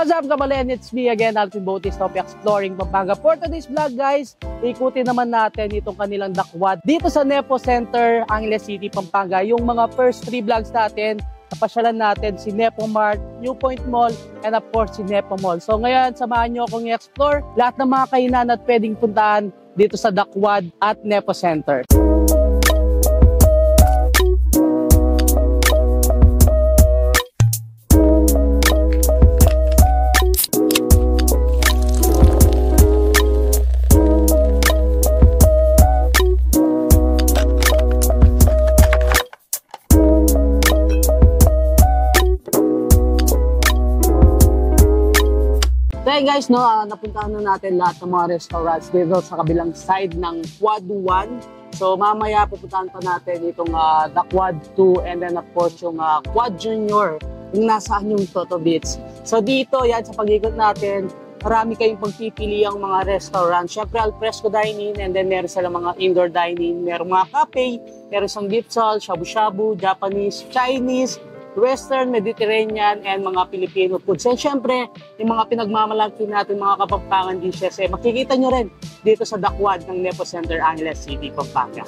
What's up, Kamalen? It's me again, Alvin Bautista of Exploring Pampanga. For today's vlog, guys, ikutin naman natin itong kanilang dakwad dito sa Nepo Center, Angeles City, Pampanga. Yung mga first 3 vlogs natin, napasyalan natin si Nepo Mart, New Point Mall, and of course si Nepo Mall. So ngayon, samahan nyo akong i-explore lahat ng mga kainan at pwedeng puntahan dito sa dakwad at Nepo Center. So guys, napuntahan na natin lahat ng mga restaurants dito sa kabilang side ng Quad 1. So mamaya pupuntahan pa natin itong the Quad 2 and then of course yung Quad Junior, yung nasaan yung Toto Beach. So dito, yan sa pag-ikot natin, marami kayong pagpipili ang mga restaurants. Syempre al fresco dining and then meron silang mga indoor dining, meron mga cafe, meron isang gipsal, shabu-shabu, Japanese, Chinese, Western, Mediterranean, and mga Filipino foods. And syempre, yung mga pinagmamalaki natin, mga Kapampangan dishes, makikita nyo rin dito sa dakwad ng Nepo Center, Angeles City, Pampanga.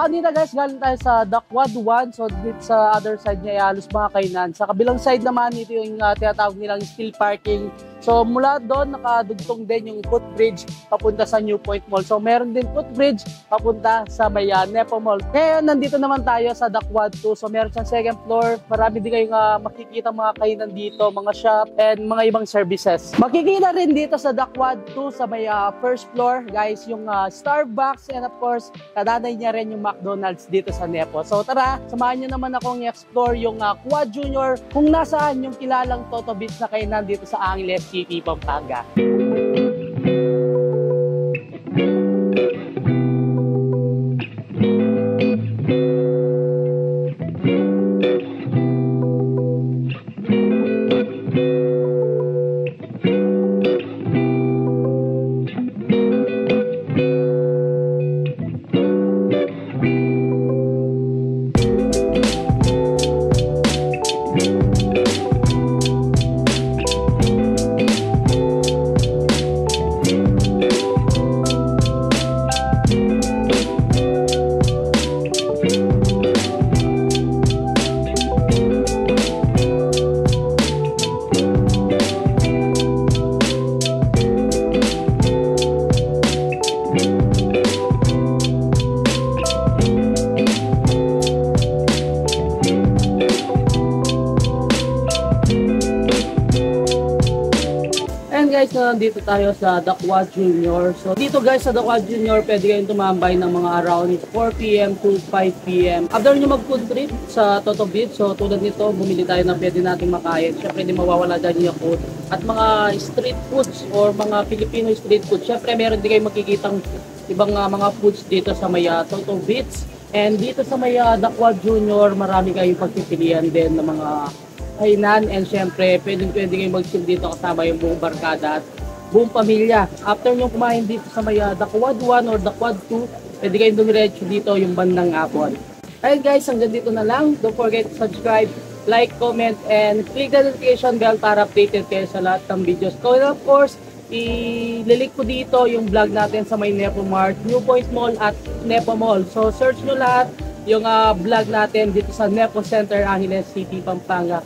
Dito guys, galing tayo sa Dakwad 1. So dito sa other side niya halos mga kainan. Sa kabilang side naman, ito yung tinatawag nilang steel parking. So mula doon, nakadugtong din yung footbridge papunta sa New Point Mall. So meron din footbridge papunta sa may Nepo Mall. Kaya nandito naman tayo sa Dakwad 2. So meron siyang second floor. Marami din kayong makikita mga kainan dito, mga shop, and mga ibang services. Makikita rin dito sa Dakwad 2 sa may first floor, guys, yung Starbucks, and of course, kadanay niya rin yung McDonald's dito sa Nepo. So tara, samahan nyo naman akong i-explore yung Quad Junior, kung nasaan yung kilalang Toto Beach na kainan dito sa Angeles City, Pampanga. Guys, nandito tayo sa Dakwad Junior. So dito guys sa Dakwad Junior, pwede kayong tumambay ng mga around 4 PM to 5 PM. After nyo mag-food trip sa Toto Beach, so tulad nito, bumili tayo na pwede natin makain. Syempre, hindi mawawala dyan yung food. At mga street foods or mga Filipino street foods. Syempre, meron din kayong makikitang ibang mga foods dito sa may Toto Beach. And dito sa may Dakwad Junior, marami kayong pagpipilian din ng mga kainan, and syempre pwede kayong mag-chill dito kasama yung buong barkada at buong pamilya. After nyo kumain dito sa may Dakwad 1 or Dakwad 2, pwede kayong dumiretso dito yung bandang Apple. Ayun guys, hanggang dito na lang. Don't forget to subscribe, like, comment, and click the notification bell para updated kayo sa lahat ng videos ko. And of course, ililink ko dito yung vlog natin sa may Nepo Mart, New Point Mall at Nepo Mall. So search nyo lahat yung vlog natin dito sa Nepo Center, Angeles City, Pampanga.